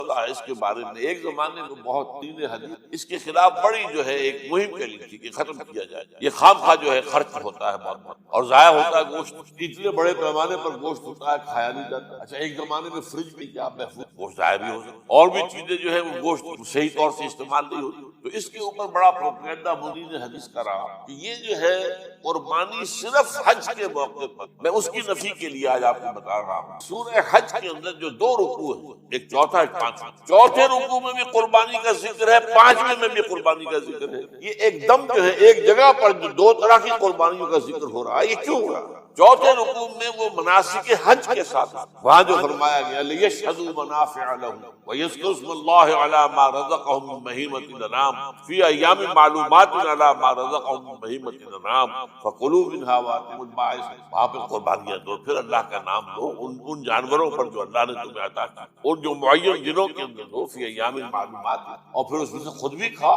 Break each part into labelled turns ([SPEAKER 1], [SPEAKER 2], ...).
[SPEAKER 1] مسئلہ ہے اس کے بارے میں ایک زمانے میں بہت دین حدیث اس کے خلاف بڑی جو ہے ایک مہم چلی تھی کہ ختم کیا جائے، یہ خام خواہ جو ہے خرچ ہوتا ہے بہت اور ضائع ہوتا ہے گوشت، اتنے بڑے پیمانے پر گوشت ہوتا ہے کھایا نہیں جاتا۔ اچھا ایک زمانے میں فریج بھی کیا محفوظ گوشت ضائع بھی ہو سکتا، اور بھی چیزیں جو ہے وہ گوشت صحیح طور سے استعمال نہیں ہوتی، تو اس کے اوپر بڑا پروپیگنڈا مدین حدیث کا رہا کہ یہ جو ہے قربانی صرف حج کے موقع پر، میں اس کی نفی کے لیے آج آپ کو بتا رہا ہوں۔ سورہ حج کے اندر جو دو رکوع ہیں، ایک چوتھا ایک پانچواں، چوتھے رکوع میں بھی قربانی کا ذکر ہے، پانچویں میں بھی قربانی کا ذکر ہے۔ یہ ایک دم جو ہے ایک جگہ پر جو دو طرح کی قربانیوں کا ذکر ہو رہا ہے، یہ کیوں ہو رہا ہے؟ چوتھے رکوع میں وہ مناسک حج کے ساتھ وہاں جو فرمایا گیا لِيَشْهَدُوا مَنَافِعَ لَهُمْ وَيَذْكُرُوا اسْمَ اللَّهِ عَلَى مَا رَزَقَهُم مِّن بَهِيمَةِ الْأَنْعَامِ فِي أَيَّامٍ مَّعْلُومَاتٍ عَلَى مَا رَزَقَهُم مِّن بَهِيمَةِ الْأَنْعَامِ فَكُلُوا مِنْهَا وَأَطِيعُوا الْبَائِسَ، وہاں پہ قربانیاں دو، پھر اللہ کا نام لو ان جانوروں پر جو اللہ نے تمہیں عطا کی، اور جو معین دنوں کے اندر دو، فی ایام معلومات، اور پھر اس میں سے خود بھی کھا،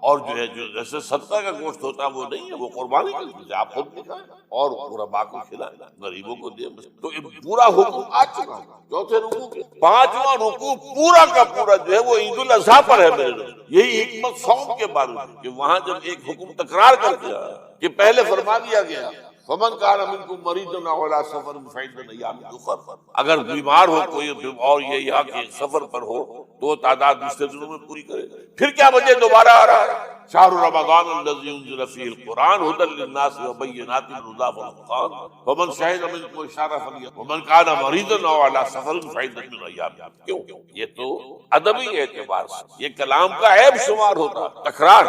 [SPEAKER 1] اور جو ہے جو جیسے صدقہ کا گوشت ہوتا ہے وہ نہیں ہے، وہ قربانی کا گوشت ہے، آپ خود بھی کھائیں اور غرباء کو کھلائیں، غریبوں کو دیں۔ تو پورا حکم آ چکا ہے چوتھے رکوع کے۔ پانچواں رکوع پورا کا پورا جو ہے وہ عید الاضحیٰ پر ہے میرے دوست۔ یہی حکمت صوم کے بارے میں کہ وہاں جب ایک حکم تکرار کر دیا کہ پہلے فرما دیا گیا فمن کان منکم مریضا او علی سفر فعدۃ من ایام اخر، اگر بیمار ہو کوئی اور یہ یہاں کے سفر پر ہو تو تعداد دوسرے دنوں میں پوری کرے۔ پھر کیا وجہ دوبارہ آ رہا ہے؟ شہر رمضان الذی انزل فیہ القرآن ھدی للناس وبینات من الہدی والفرقان فمن شہد منکم الشہر فلیصم ومن کان مریضا او علی سفر فعدۃ من ایام۔ کیوں؟ یہ تو ادبی اعتبار سے یہ کلام کا عیب شمار ہوتا، تکرار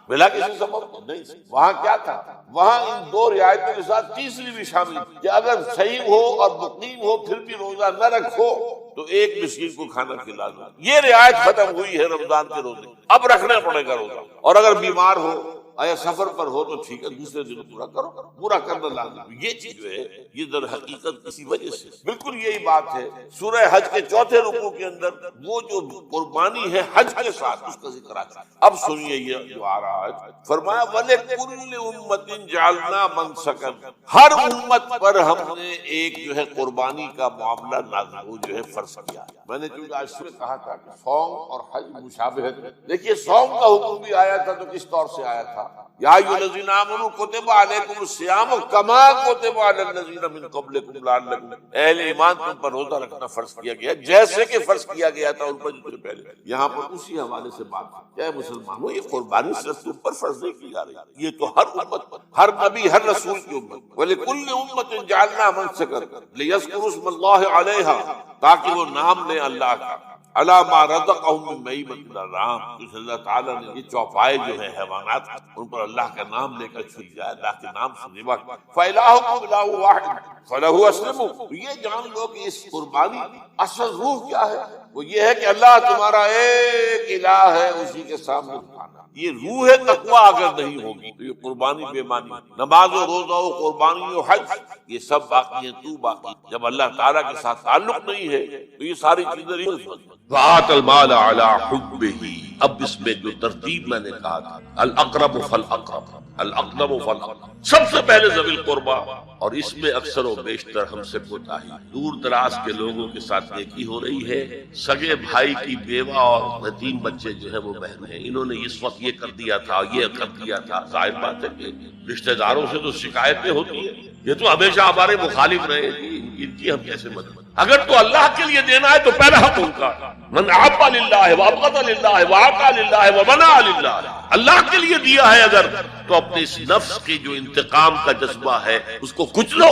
[SPEAKER 1] بلا کسی سبب نہیں۔ وہاں کیا تھا؟ وہاں ان دو رعایتوں کے ساتھ تیسری بھی شامل کہ اگر صحیح ہو اور مقیم ہو پھر بھی روزہ نہ رکھو تو ایک مسکین کو کھانا کھلا دو۔ یہ رعایت ختم ہوئی ہے رمضان کے روزے، اب رکھنا پڑے گا روزہ، اور اگر بیمار ہو یا سفر پر ہو تو ٹھیک ہے دوسرے دن پورا کرو، پورا کرنا لازم۔ یہ چیز جو ہے یہ در حقیقت کسی وجہ سے بالکل یہی بات ہے سورہ حج کے چوتھے رکوع کے اندر وہ جو قربانی ہے حج کے ساتھ اس کا ذکر آتا ہے۔ اب سنیے یہ جو آ رہا ہے، فرمایا وَلِكُلِّ أُمَّةٍ جَعَلْنَا مَنسَكًا، ہر امت پر ہم نے ایک جو ہے قربانی کا معاملہ نازل جو ہے فرض کیا۔ میں نے چونکہ آج سے کہا تھا کہ صوم اور حج مشابہت ہے، دیکھیے صوم کا حکم بھی آیا تھا تو کس طور سے آیا تھا؟ یا ایھا الذین آمنوا کتب علیکم الصیام کما کتب علی الذین من قبلکم لعلکم، اہل ایمان تم پر روزہ رکھنا فرض کیا گیا جیسے کہ فرض کیا گیا تھا ان پر جو تم پہلے۔ یہاں پر اسی حوالے سے بات ہے کہ اے مسلمانوں یہ قربانی صرف تم پر فرض نہیں کی جا رہی، یہ تو ہر امت پر، ہر نبی ہر رسول کی امت۔ وَلِكُلِّ أُمَّةٍ جَعَلْنَا مَنسَكًا لِيَذْكُرُوا اسْمَ اللَّهِ عَلَيْهَا، تاکہ وہ نام لیں اللہ کا، عَلَى مَا رَزَقَهُم مِّن بَهِیمَةِ الْأَنْعَامِ، تو اللہ تعالیٰ نے یہ چوپائے جو ہیں حیوانات ان پر اللہ کا نام لے کر چھل جائے، اللہ کے نام سے ذبح۔ فَإِلَٰهُكُمْ إِلَٰهٌ وَاحِدٌ فَلَهُ أَسْلِمُوا، تو یہ جان لو کہ اس قربانی اصل روح کیا ہے؟ وہ یہ ہے کہ اللہ تمہارا ایک الہ ہے، اسی کے سامنے جھکانا۔ یہ روح تقویٰ اگر نہیں ہوگی تو یہ قربانی بے معنی۔ نماز و روزہ و قربانی و حج یہ سب باقی ہیں، تو باقی۔ جب اللہ تعالیٰ کے ساتھ تعلق نہیں ہے تو یہ ساری چیزیں نہیں ہو سکتی۔ وَآتَ الْمَالَ عَلَىٰ حُبِّهِ، اب اس میں جو ترتیب میں نے کہا تھا الْأَقْرَبُ فَالْأَقْرَبُ، الْأَقْرَبُ فَالْأَقْرَبُ، سب سے پہلے ذوی القربیٰ، اور اس میں اکثر و بیشتر ہم سے کوتاہی، دور دراز کے لوگوں کے ساتھ نیکی ہو رہی ہے، سگے بھائی کی بیوہ اور یتیم بچے جو ہے وہ محروم ہیں، انہوں نے اس وقت یہ کر دیا تھا یہ کر دیا تھا۔ ظاہر بات ہے کہ رشتہ داروں سے تو شکایتیں ہوتی ہیں، یہ تو ہمیشہ ہمارے مخالف رہے کہ ان کی ہم کیسے مدد۔ اگر تو اللہ کے لیے دینا ہے تو پہلا حق ان کا، من احب للہ وابغض للہ واعطى للہ ومنع للہ، اللہ کے لیے دیا ہے اگر تو اپنے اس نفس کی جو انتقام کا جذبہ ہے اس کو کچلو،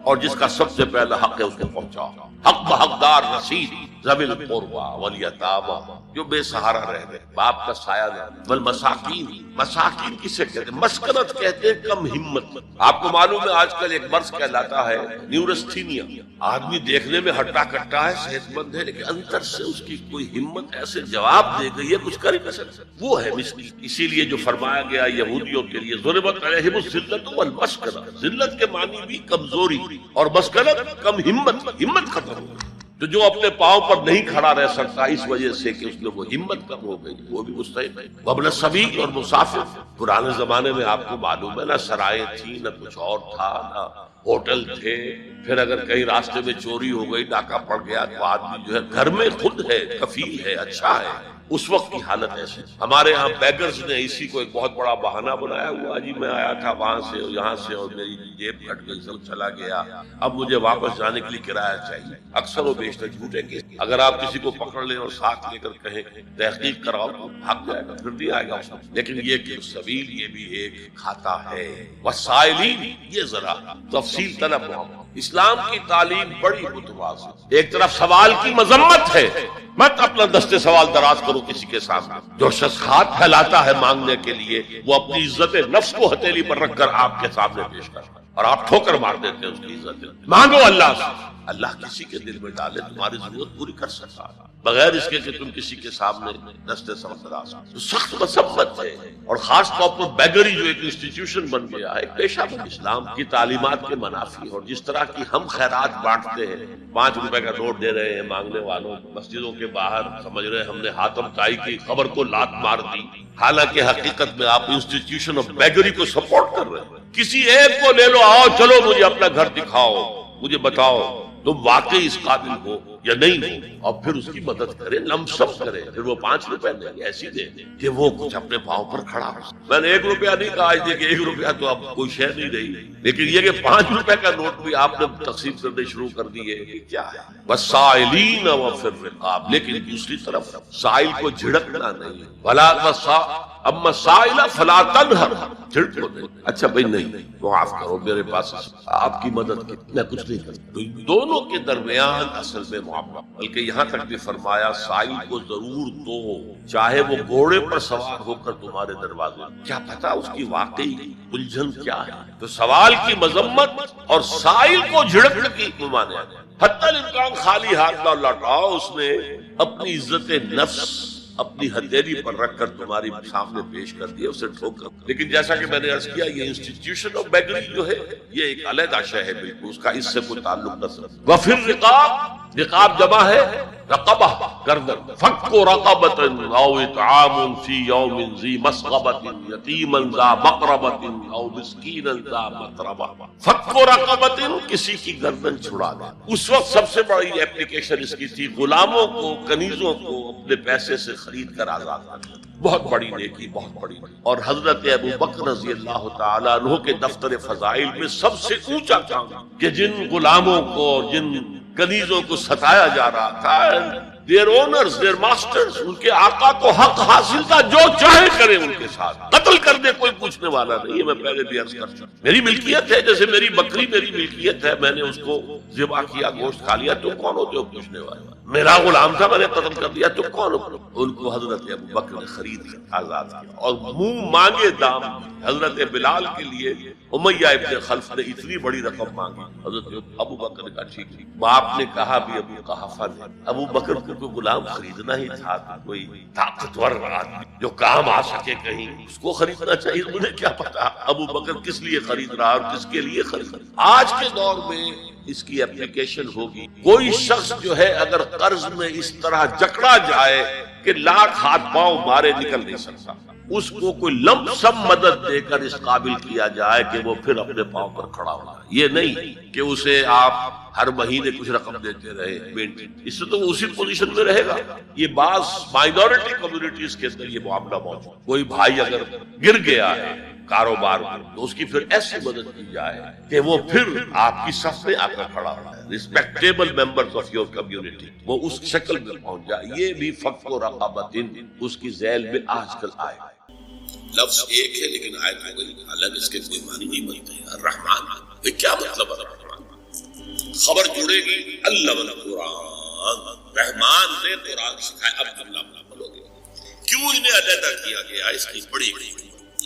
[SPEAKER 1] اور جس کا سب سے پہلا حق ہے اس کو پہنچاؤ۔ حق بحقدار رسید ذوی القربیٰ والیتامیٰ، جو بے سہارا رہ گئے، باپ کا سایہ نہ، والمساکین، مساکین کسے کہتے ہیں؟ مسکنت کہتے ہیں کم ہمت۔ آپ کو معلوم ہے آج کل ایک مرض کہلاتا ہے نیورستھینیا، آدمی دیکھنے میں ہٹا کٹا ہے، صحت مند ہے، لیکن اندر سے اس کی کوئی ہمت ایسے جواب دے گئی ہے کچھ کر ہی نہیں سکتا، وہ ہے مسکین۔ اسی لیے جو فرمایا گیا یہودیوں کے لیے ضربت علیہم الذلۃ والمسکنہ، ذلت کے معنی بھی کمزوری، اور مسکنت کم ہمت، ہمت ختم ہو گئی۔ تو جو اپنے پاؤں پر نہیں کھڑا رہ سکتا اس وجہ سے کہ اس میں وہ ہمت کم ہو گئی، وہ بھی مستحق ہے۔ وابن السبیل، اور مسافر، پرانے زمانے میں آپ کو معلوم ہے نہ سرائیں تھیں، نہ کچھ اور تھا، نہ ہوٹل تھے، پھر اگر کہیں راستے میں چوری ہو گئی، ڈاکہ پڑ گیا، تو آدمی جو ہے گھر میں خود ہے، کفیل ہے، اچھا ہے، اس وقت کی حالت ایسی. ہمارے ہاں بیگرز نے اسی کو ایک بہت بڑا بہانہ بنایا ہوا، جی میں آیا تھا وہاں سے اور یہاں سے اور میری جیب کٹ گئی، سب چلا گیا، اب مجھے واپس جانے کے لیے کرایہ چاہیے. اکثر و بیشتر جھوٹے کیس. اگر آپ کسی کو پکڑ لیں اور ساتھ لے کر کہیں تحقیق کراؤ تو بھاگ جائے گا، پھر نہیں آئے گا اس وقت. لیکن یہ کہ سبیل یہ بھی ایک کھاتا ہے. وسائلین، یہ ذرا تفصیل طلب ہو. اسلام کی تعلیم بڑی متوازن. ایک طرف سوال کی مذمت ہے، مت اپنا دستے سوال دراز کرو کسی کے سامنے. جو شخص ہاتھ پھیلاتا ہے مانگنے کے لیے، وہ اپنی عزت نفس کو ہتھیلی پر رکھ کر آپ کے سامنے پیش کرتا ہے اور آپ ٹھوکر مار دیتے ہیں اس کی عزت. مانگو اللہ سے، اللہ کسی کے دل میں ڈالے تمہاری ضرورت پوری کر سکتا ہے، بغیر اس کے کہ تم کسی کے سامنے دستے سوال دراز کرو. سخت مذمت ہے. اور خاص طور پر بیگری جو ایک انسٹیٹیوشن بن گیا ہے، ایک پیشہ بن. اسلام کی تعلیمات کے منافی اور جس طرح کی ہم خیرات بانٹتے ہیں، 5 روپے کا نوٹ دے رہے ہیں مانگنے والوں، مسجدوں کے باہر سمجھ رہے ہیں ہم نے حاتم طائی کی خبر کو لات مار دی، حالانکہ حقیقت میں آپ انسٹیٹیوشن آف بیگری کو سپورٹ کر رہے ہیں. کسی ایک کو لے لو، آؤ چلو مجھے اپنا گھر دکھاؤ، مجھے بتاؤ تم واقعی اس قابل ہو یا نہیں ہو، اور پھر اس کی مدد کرے، لمسم کرے. پھر وہ 5 روپے دیں گے، ایسی دیں کہ وہ کچھ اپنے پاؤں پر کھڑا ہو. میں نے 1 روپیہ نہیں کہا، آج دیکھیں 1 روپیہ تو اب کوئی شے نہیں رہی، لیکن یہ کہ 5 روپے کا نوٹ بھی آپ نے تقسیم کرنے شروع کر دیے، کیا ہے. وسائلین وفی الرقاب. لیکن دوسری طرف سائل کو جھڑکنا نہیں. ولا اما سائل فلا تنہر. جھڑک کو نہیں. اچھا بھائی نہیں، معاف کرو، میرے پاس آپ کی مدد کی، میں کچھ نہیں کرتا. دونوں کے درمیان اصل میں معاملہ. بلکہ یہاں تک بھی فرمایا سائل کو ضرور دو، چاہے وہ گھوڑے پر سوار ہو کر تمہارے دروازے. کیا پتا اس کی واقعی الجھن کیا ہے. تو سوال کی مذمت اور سائل کو جھڑکنے کی ممانعت. حتی الامکان خالی ہاتھ نہ لوٹاؤ. اس نے اپنی عزت نفس اپنی ہتھیلی پر رکھ کر تمہاری سامنے پیش کر دیا، اسے ٹھوک کر. لیکن جیسا کہ میں نے عرض کیا، یہ انسٹیٹیوشن آف بیگری جو ہے یہ ایک علیحدہ شے ہے، بالکل اس کا اس سے کوئی تعلق نہ سکتا. وفی الرقاب، رقاب جمع ہے رقبہ، گردن. فک رقبۃ او اطعام فی یوم ذی مسغبۃ یتیما ذا مقربۃ او مسکینا ذا متربہ. فک رقبۃ، کسی کی گردن چھڑا دے. اس وقت سب سے بڑی اپلیکیشن اس کی تھی غلاموں کو، کنیزوں کو اپنے پیسے سے خرید کر آزاد کرنا. بہت بڑی نیکی، بہت بڑی. اور حضرت ابو بکر رضی اللہ تعالیٰ عنہ کے دفتر فضائل میں سب سے اونچا کام کہ جن غلاموں کو اور جن کنیزوں کو ستایا جا رہا تھا، their owners, their masters، ان کے آقا کو حق حاصل تھا، جو چاہے کرے ان کے ساتھ، قتل کر دے، کوئی پوچھنے والا نہیں ہے. میں پہلے بھی عرض کر چکا، میری ملکیت ہے، جیسے میری بکری میری ملکیت ہے، میں نے اس کو ذبح کیا، گوشت کھا لیا، تو کون ہوتے ہو پوچھنے والے. میرا غلام تھا، میں نے قتل کر دیا، تو کون ہو. ان کو حضرت ابو بکر نے خرید کر آزاد کیا اور منہ مانگے دام. حضرت بلال کے لیے امیہ ابن خلف نے اتنی بڑی رقم مانگی، حضرت ابو بکر نے کہا ٹھیک. باپ نے کہا بھی ابو قحافہ نے، ابو بکر کو غلام خریدنا ہی تھا، کوئی طاقتور آدمی جو کام آ سکے کہیں، اس کو خریدنا چاہیے. مجھے کیا پتا ابو بکر کس لیے خرید رہا اور کس کے لیے خرید رہا. آج کے دور میں اس کی اپلیکیشن ہوگی. کوئی شخص جو ہے اگر قرض میں اس طرح جکڑا جائے کہ لاکھ ہاتھ پاؤں مارے نکل نہیں سکتا، اس کو کوئی لم سم مدد دے کر اس قابل کیا جائے کہ وہ پھر اپنے پاؤں پر کھڑا ہو جائے. یہ نہیں کہ اسے آپ ہر مہینے کچھ رقم دیتے رہے، اس سے تو وہ اسی پوزیشن میں رہے گا. یہ بعض مائنورٹی کمیونٹیز کے اندر یہ معاملہ موجود. کوئی بھائی اگر گر گیا ہے کاروبار میں تو اس کی پھر ایسی مدد کی جائے کہ وہ پھر آپ کی صف میں آ کر کھڑا ہو جائے. Respectable members of your community وہ اس شکل میں پہنچ جائے. یہ بھی فک و رقبۃ اس کی ذیل میں آج کل آئے.
[SPEAKER 2] لفظ ایک ہے لیکن آیت ہو گئی، حالانکہ اس کے کوئی معنی نہیں بنتے. الرحمن، کیا مطلب ہے الرحمن؟ خبر جڑے گی اللہ والقرآن، رحمان نے قرآن سکھایا. اب اللہ بولو گے کیوں انہیں علیحدہ کیا گیا؟ اس کی بڑی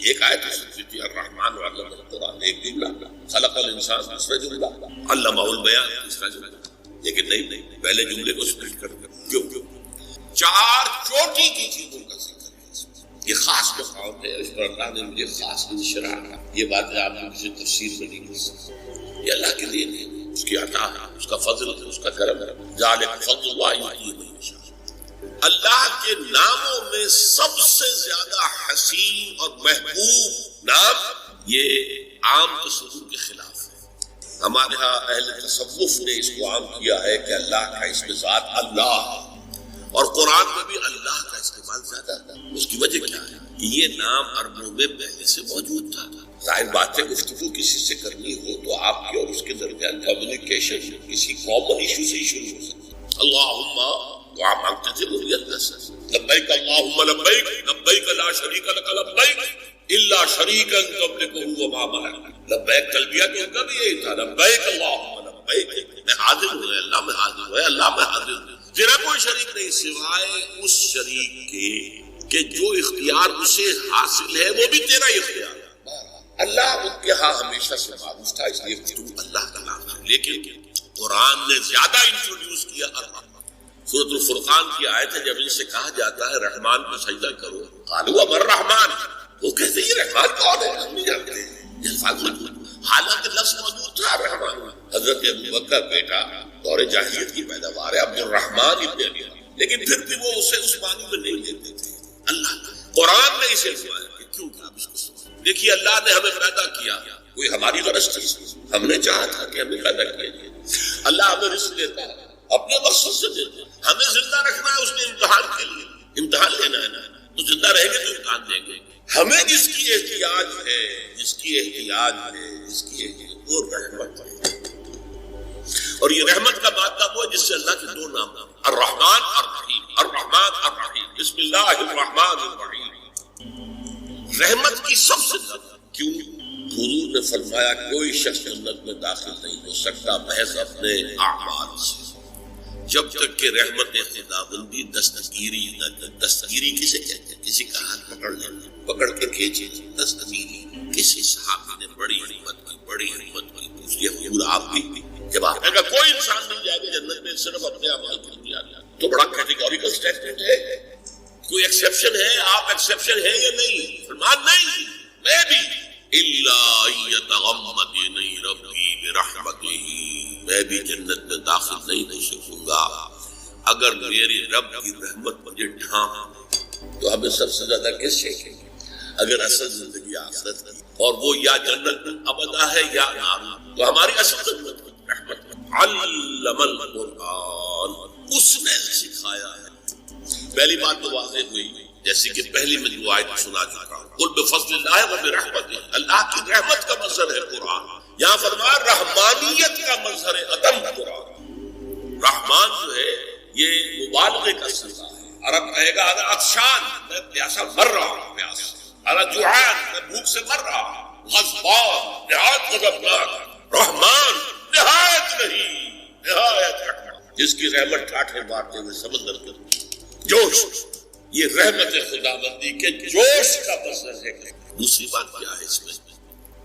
[SPEAKER 2] ایک آیت ہے الرحمن علم القرآن، ایک جملہ خلق الانسان، دوسرا جملہ علمہ البیان، تیسرا جملہ. لیکن نہیں، پہلے جملے کو سپلٹ کر کیوں 4 چوٹی کی چیزوں کا ذکر ہے. یہ خاص مقام ہے، اس پر اللہ نے مجھے خاص انشراح کیا. یہ بات آپ کو کسی تفسیر میں نہیں مل سکتی. یہ اللہ کے دین ہے، اس کی عطا ہے، اس کا فضل ہے، اس کا کرم ہے. ذالک فضل اللہ یؤتیہ من یشاء. اللہ کے ناموں میں سب سے زیادہ حسین اور محبوب نام یہ عام تصور کے خلاف ہے. ہمارے ہاں اہل تصوف نے اس کو عام کیا ہے کہ اللہ کا اسم ذات اللہ، اور قرآن میں بھی اللہ کا استعمال زیادہ ہے۔ اس کی وجہ کیا ہے کہ یہ نام عربوں میں پہلے سے موجود تھا۔ ظاہر بات ہے گفتگو کسی سے کرنی ہو تو آپ کے اور اس کے درمیان کمیونیکیشن کسی کامن ایشو سے ہی شروع ہو سکتی ہے۔ اللہم دعا مانگتے تھے وہ بھی اللہ سے، لبیک اللہم لبیک لبیک لا شریک لک لبیک الا شریکا تملکہ وما ملک۔ لبیک تلبیہ تو ان کا بھی یہی تھا، لبیک اللہم لبیک، میں حاضر ہوں اللہ میں حاضر ہوں، اللہ میں حاضر ہوں، تیرا کوئی شریک نہیں سوائے اس شریک کے کہ جو اختیار اسے حاصل ہے وہ بھی تیرا ہی اختیار ہے۔ اللہ ان کے ہاں ہمیشہ سے معروف تھا، اس لیے تو اللہ کا نام ہے، لیکن قرآن نے زیادہ انٹروڈیوس کیا الرحمن۔ سورۃ الفرقان کی آیت ہے، جب ان سے کہا جاتا ہے رحمان کو سجدہ کرو، قالوا من الرحمن، وہ کہتے ہیں یہ رحمان کون ہے، ہم نہیں جانتے یہ الفاظ موجود، حالانکہ لفظ موجود تھا رحمان۔ حضرت ابوبکر بیٹا دور جاہلیت کی پیداوار ہے عبد الرحمن ابن ابی، لیکن پھر بھی وہ اسے اس معنی میں نہیں لیتے تھے۔ اللہ قرآن نے اسے فرمایا کہ کیوں کہ آپ اس کو سمجھیں۔ دیکھیے اللہ نے ہمیں پیدا کیا، کوئی ہماری غرض تھی، ہم نے چاہا تھا کہ ہمیں پیدا کیا جائے۔ اللہ ہمیں رزق دیتا ہے اپنے مقصد سے دیتا ہے، ہمیں زندہ رکھنا ہے اس نے امتحان کے لیے، امتحان لینا ہے نا، تو زندہ رہیں گے تو امتحان دیں گے۔ ہمیں جس کی احتیاج ہے، جس کی احتیاج ہے، جس کی احتیاج وہ رحمت ہے، اور یہ رحمت کا مادہ وہ ہے جس سے اللہ کے دو نام الرحمن الرحیم، الرحمن الرحیم، بسم اللہ الرحمن الرحیم۔ رحمت کی سب سے زیادہ کیوں؟ حضور نے فرمایا کوئی شخص جنت میں داخل نہیں ہو سکتا محض اپنے اعمال سے، جب تک کہ رحمت خداوندی دستگیری نہ کرے۔ دستگیری کسے کہتے ہیں؟ کسی کا ہاتھ پکڑ لینا، پکڑ کے کھینچے، دستگیری۔ کسی صحابی نے بڑی ہمت کی، بڑی ہمت کی، پوچھ لیا حضور آپ بھی؟ جب آپ نے کہا کوئی انسان نہیں جائے گا جنت میں صرف اپنے اعمال کی بنیاد، تو بڑا کیٹیگوریکل سٹیٹمنٹ ہے، کوئی ایکسیپشن ہے؟ آپ ایکسیپشن ہے یا نہیں؟ فرمان نہیں، میں بھی الا یتغمدنی ربی برحمتہ، میں بھی جنت میں داخل نہیں ہو سکوں گا اگر میری رب کی رحمت مجھے ڈھانپ۔ تو ہمیں سب سے زیادہ کس سے کہ اگر اصل زندگی آخرت کی اور وہ یا جنت ابدا ہے یا نار، تو ہماری اصل جنت رحمت علم القرآن، اس نے سکھایا ہے۔ پہلی بات تو واضح ہوئی جیسے کہ پہلی میں جو آیت سنا چکا ہوں، قل بفضل اللہ وبرحمتہ، اللہ کی رحمت کا مظہر ہے قرآن۔ یہاں فرمایا رحمانیت کا مظہر ہے عدم قرآن۔ رحمان جو ہے یہ مبالغے کا صیغہ ہے۔ عرب کہے گا انا عطشان، میں پیاسا مر رہا ہوں، پیاس، انا جوعان، میں بھوک سے مر رہا ہوں، غضبان، نہایت غضبناک، رحمان نہایت نہیں، نہایت رحمت، جس کی رحمت ٹھاٹھے مارتے ہوئے سمندر کے جوش، یہ رحمت خداوندی کے جوش کا مظہر ہے۔ دوسری بات کیا ہے اس میں؟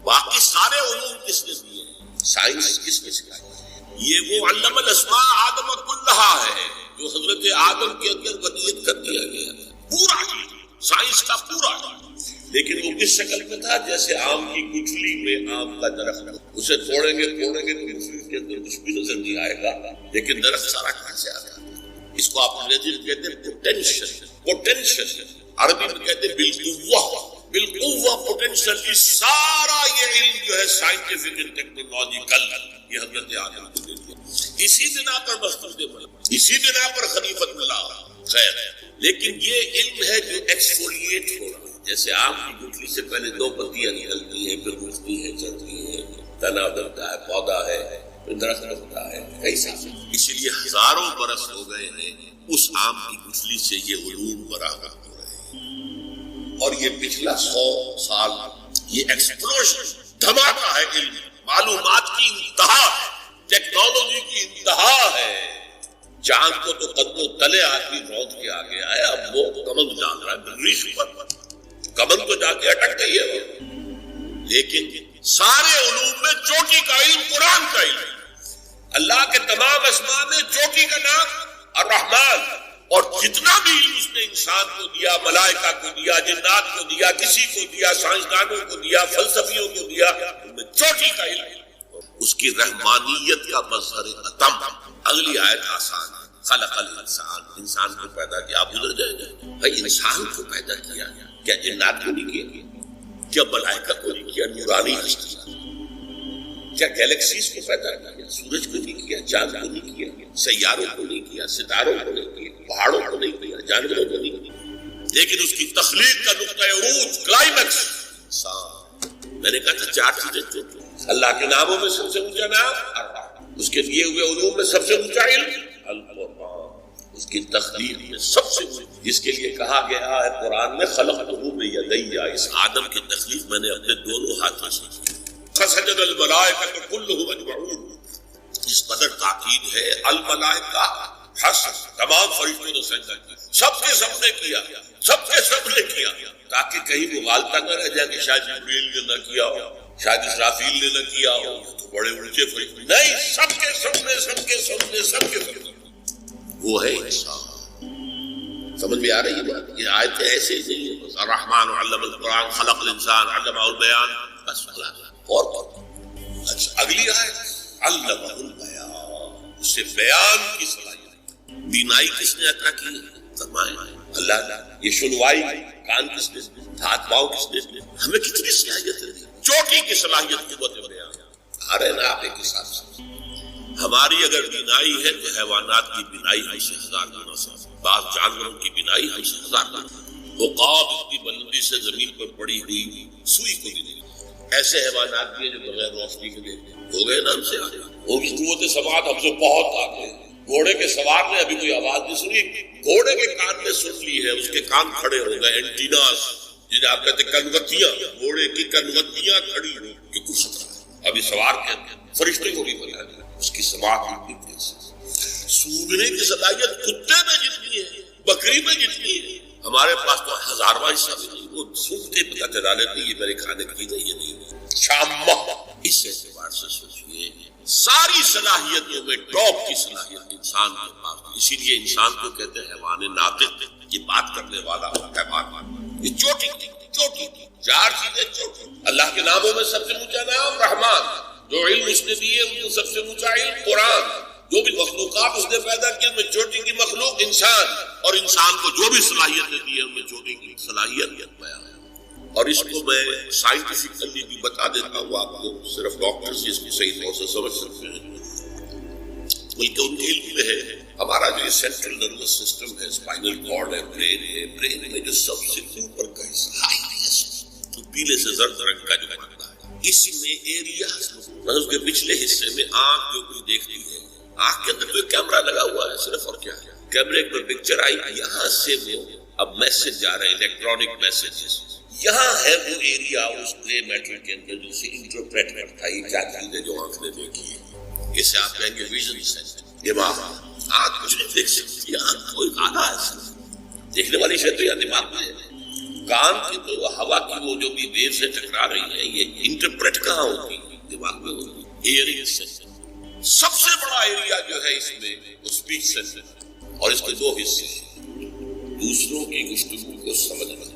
[SPEAKER 2] باقی سارے علوم کس نے دیے ہیں؟ سائنس کس نے سکھائی؟ یہ وہ علم الاسماء آدم کلھا ہے جو حضرت آدم کے اندر ودیت کر دیا گیا، پورا سائنس کا پورا۔ لیکن وہ کس شکل میں تھا؟ جیسے آم کی گٹھلی میں آم کا درخت، اسے توڑیں گے تو گٹھلی کے اندر کچھ بھی نظر نہیں آئے گا، لیکن درخت سارا کہاں سے آ گیا؟ اس کو آپ انگریزی میں کہتے ہیں پوٹینشل، پوٹینشل عربی میں کہتے ہیں بالقوہ، بالقوہ پوٹینشل۔ اس سارا یہ علم جو ہے سائنٹیفک اینڈ ٹیکنالوجیکل، یہ حضرت آدم کو دے دیا۔ اسی بنا پر مستفید بنا، اسی بنا پر خلیفت ملا، خیر، لیکن یہ علم ہے جو ایکسفولیٹ ہو رہا ہے۔ جیسے آم کی گٹھلی سے پہلے دو پتیاں نکلتی ہیں، پھر اٹھتی ہیں، چلتی ہیں، تنا بنتا ہے، پودا ہے، پھر درخت ہوتا ہے، کئی سال۔ اسی لیے ہزاروں برس ہو گئے ہیں اس آم کی گٹھلی سے یہ علوم برآمد ہو رہے ہیں، اور یہ پچھلا 100 سال یہ ایکسپلوژن، دھماکہ ہے علم، معلومات کی انتہا ہے، ٹیکنالوجی کی انتہا ہے۔ چاند کو تو قدموں تلے آدمی روت کے آ گیا ہے، اب وہ کمند جان رہا ہے، مریخ پر کمند تو جا کے اٹک گئی ہے وہ۔ لیکن سارے علوم میں چوٹی کا علم قرآن کا علم، اللہ کے تمام اسماء میں چوٹی کا نام الرحمن، اور جتنا بھی علم اس نے انسان کو دیا، ملائکہ کو دیا، جنات کو دیا، کسی کو دیا، سائنسدانوں کو دیا، فلسفیوں کو دیا، ان میں چوٹی کا علم، اس کی رحمانیت کا مظہر عدم۔ اگلی آیت آسان ہے، خلق الانسان، انسان کو پیدا کیا۔ آپ ادھر جائیں گے بھائی، انسان کو پیدا کیا، کیا جنات کو نہیں کیا؟ کیا ملائکہ کو نہیں کیا؟ نورانی ہستی، کیا گیلیکسیز کو پیدا کیا؟ سورج کو نہیں کیا، چاند کو نہیں کیا، سیاروں کو نہیں کیا، ستاروں کو نہیں کیا، پہاڑوں کو نہیں کیا، جانوروں کو نہیں کیا، لیکن اس کی تخلیق کا نقطہ عروج، کلائمیکس انسان۔ میں نے کہا تھا 4 چیزیں تھیں۔ اللہ کے ناموں میں سب سے اونچا نام الرحمن، اس کے دیے ہوئے علوم میں سب سے اونچا علم القرآن، اس کی تخلیق میں سب سے اونچا، جس کے لیے کہا گیا ہے قرآن میں خلقتہ بیدی، اس آدم کی تخلیق میں نے اپنے دونوں ہاتھوں سے کی۔ فسجد الملائکۃ کلھم اجمعون، اس قدر تاکید ہے الملائکہ حسن، تمام فرشتوں نے سجدہ کیا، سب کے سب نے کیا، سب کے سب نے کیا، تاکہ کہیں مغالطہ نہ رہ جائے کہ شاید جبریل نے نہ کیا ہو، شاید اسرافیل نے نہ کیا ہو، تو بڑے اونچے فرشتے، نہیں، سب کے سب نے، سب کے سب نے، سب کے سب نے، وہ ہے انسان۔ سمجھ میں آ رہی ہے بات؟ یہ آیتیں ایسے ہی نہیں ہے، الرحمن علم القرآن خلق الانسان علمہ البیان، بس اور اچھا اگلی آیت علمہ البیان، اسے بیان کی صلاحیت، بینائی کس نے عطا کی؟ فرمائیں اللہ نے۔ یہ سنوائی کان کس نے؟ ہاتھ پاؤں کس نے؟ ہمیں کتنی صلاحیت ہے، چوٹی کی صلاحیت، قوت بیان آ رہے نا آپ ایک حساب سے۔ ہماری اگر بینائی ہے تو حیوانات کی بینائی ہم سے 1000 گنا سے، بعض جانوروں کی بینائی ہم سے 1000 گنا، عقاب اتنی بلندی سے زمین پر پڑی ہوئی سوئی کو بھی نہیں، ایسے حیوانات بھی ہیں جو بغیر روشنی کے دیکھتے ہو گئے نا ہم سے آگے، وہ بھی قوت سماعت ہم سے بہت آگے ہیں۔ گھوڑے کے سوار نے ابھی کوئی آواز نہیں سنی، گھوڑے کے کان نے سن لی ہے، اس کے کان کھڑے ہو گئے، اینٹیناس جنہیں آپ کہتے ہیں کنوتیاں، گھوڑے کی کنوتیاں کھڑی ہو کہ کچھ خطرہ ہے، ابھی سوار کے فرشتے کو بھی پتا نہیں، اس کی سماعت اتنی تیز ہے۔ سونگنے کی صلاحیت کتے میں جتنی ہے، بکری میں جتنی ہے، ہمارے پاس تو 1000واں حصہ بھی نہیں، وہ سونگتے پتہ چلا لیتے یہ میرے کھانے کی چیز ہے، یہ نہیں شامہ۔ اس اعتبار سے سوچیے ساری صلاحیتوں میں ٹاپ کی صلاحیت انسان کے پاس، اسی لیے انسان کو کہتے ہیں حیوان ناطق، یہ بات کرنے والا حیوان، یہ چوٹی چوٹی 4 چیزیں چوٹی۔ اللہ کے ناموں میں سب سے اونچا نام رحمان، جو علم اس نے دیے ان کو سب سے اونچا علم قرآن، جو بھی مخلوقات اس نے پیدا کی ان میں چوٹی کی مخلوق انسان، اور انسان کو جو بھی صلاحیتیں دی ہیں ان میں چوٹی کی صلاحیت بیان ہے۔ اور اس کو میں سائنٹیفکلی بھی بتا دیتا ہوں آپ کو، صرف ڈاکٹرز اس کی صحیح طور سے سمجھ سکتے ہیں، بلکہ ان کے علم میں ہے۔ ہمارا جو سینٹرل نروس سسٹم ہے، اسپائنل کارڈ ہے، برین میں جو سب سے اوپر کا حصہ تو پیلے سے زرد رنگ کا جو بنتا ہے، اس میں ایریاز، اس کے پچھلے حصے میں آنکھ جو کچھ دیکھتی ہے، آنکھ کے اندر کوئی کیمرہ لگا ہوا ہے صرف، اور کیا ہے کیمرے پر پکچر آئی، یہاں سے وہ اب میسج جا رہے ہیں، الیکٹرانک میسیجز، یہاں ہے وہ ایریا اس گرے میٹر کے اندر جو اسے انٹرپریٹ کرتا ہے، یہ کیا چیز ہے جو آنکھ نے دیکھی ہے، اسے آپ کہیں گے ویژن سینس، دماغ۔ آنکھ کچھ نہیں دیکھ سکتی، آنکھ کوئی آدھا ہے، دیکھنے والی شے تو یہ دماغ میں ہے، کان کی تو ہوا کی وہ جو بھی ویو سے ٹکرا رہی ہے، یہ انٹرپریٹ کہاں ہوتی ہے؟ دماغ میں ہوتی ہے، ایئرنگ سینس۔ سب سے بڑا ایریا جو ہے اس میں وہ اسپیچ سینس، اور اس کے 2 حصے ہیں، دوسروں کی گفتگو کو سمجھنا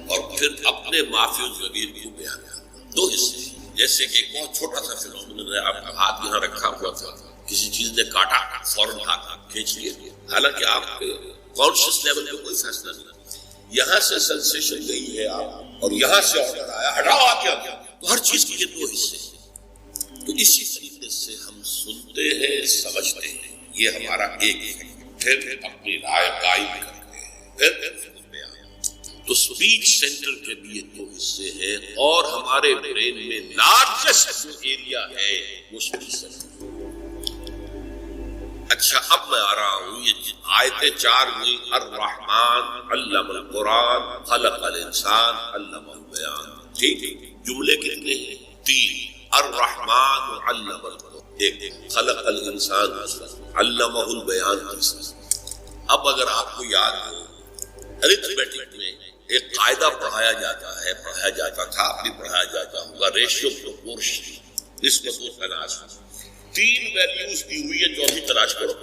[SPEAKER 2] اور پھر اپنے معافی ضمیر کو بیان کرنا، 2 حصے۔ جیسے کہ ایک بہت چھوٹا سا فنومینن ہے، آپ کا ہاتھ یہاں رکھا ہوا تھا، کسی چیز نے کاٹا، فوراً ہاتھ کھینچ لیا، حالانکہ آپ کے کانشیس لیول پہ کوئی فیصلہ نہیں، یہاں سے سینسیشن گئی ہے آپ، اور یہاں سے آرڈر آیا ہٹاؤ آپ کیا، تو ہر چیز کے 2 حصے ہیں۔ تو اسی طریقے سے ہم سنتے ہیں، سمجھتے ہیں، یہ ہمارا ایک ہے، پھر اپنی رائے قائم کرتے ہیں، پھر تو سپیچ سینٹر کے بھی یہ 2 حصے ہیں، اور ہمارے برین میں لارجسٹ جو ایریا ہے وہ سپیچ سینٹر۔ اچھا اب میں آ رہا ہوں، یہ آیتیں 4 ہوئی، الرحمن علم القرآن خلق الانسان علمہ البیان، ٹھیک ہے؟ جملے کتنے ہیں؟ 3، الرحمن علم القرآن، 1، خلق الانسان علمہ البیان۔ اب اگر آپ کو یاد ہو ارتھمیٹک میں ایک قاعدہ پڑھایا جاتا ہے، پڑھایا جاتا تھا، اب بھی پڑھایا جاتا ہوگا، ریشیو پروپورشن، نسبت و تناسب۔ 3 ویلیوز دی ہوئی ہے، 4تھی تلاش کرو۔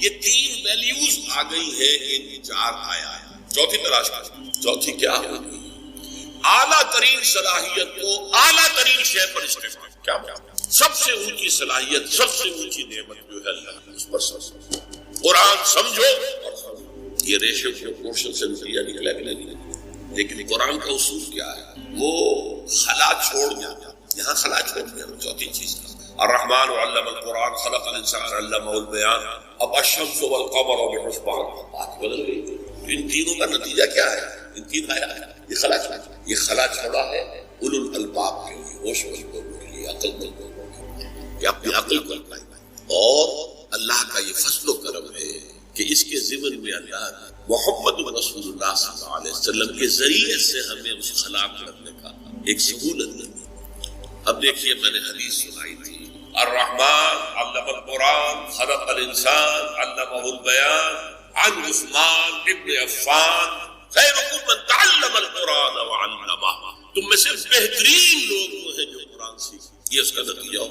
[SPEAKER 2] یہ 3 ویلیوز آ گئی ہے، ان 4 آیا ہے، 4تھی تلاش کرو۔ 4تھی کیا ہوگی؟ اعلیٰ ترین صلاحیت کو اعلیٰ ترین شے پر استعمال، کیا سب سے اونچی صلاحیت، سب سے اونچی نعمت جو ہے اللہ اس پر سمجھو، قرآن سمجھو اور سمجھو۔ یہ ریشیو پروپورشن سے نتیجہ نکلا کہ نہیں، لیکن قرآن کا اصول کیا ہے؟ وہ خلا چھوڑ جاتا، یہاں خلا چھوڑ دیا چوتھی چیز کا، الرحمن علم القرآن خلق الانسان علمہ البیان، اب الشمس والقمر بحسبان، بات بدل گئی۔ ان تینوں کا نتیجہ کیا ہے؟ ان تین آیات ہے یہ خلا چھوڑا، یہ خلا چھوڑا ہے اولو الالباب کے لیے، ہوش لوگوں کے لیے، عقل مند لوگوں کے لیے، کہ اپنی عقل کو اپنائیں۔ اور اللہ کا یہ فضل و کرم ہے کہ اس کے ضمن میں اللہ محمد رسول اللہ صلی اللہ علیہ وسلم کے ذریعے سے ہمیں اس خلا کرنے کا ایک سہولت دی۔ اب دیکھیے میں نے حدیث سنائی تھی، الرحمن علم القرآن خلق الانسان علمہ البیان، عن عثمان ابن عفان خیرکم من تعلم القرآن وعلمہ، تم میں سے بہترین لوگ وہ ہیں جو قرآن سیکھیں۔ یہ اس کا نتیجہ ہو۔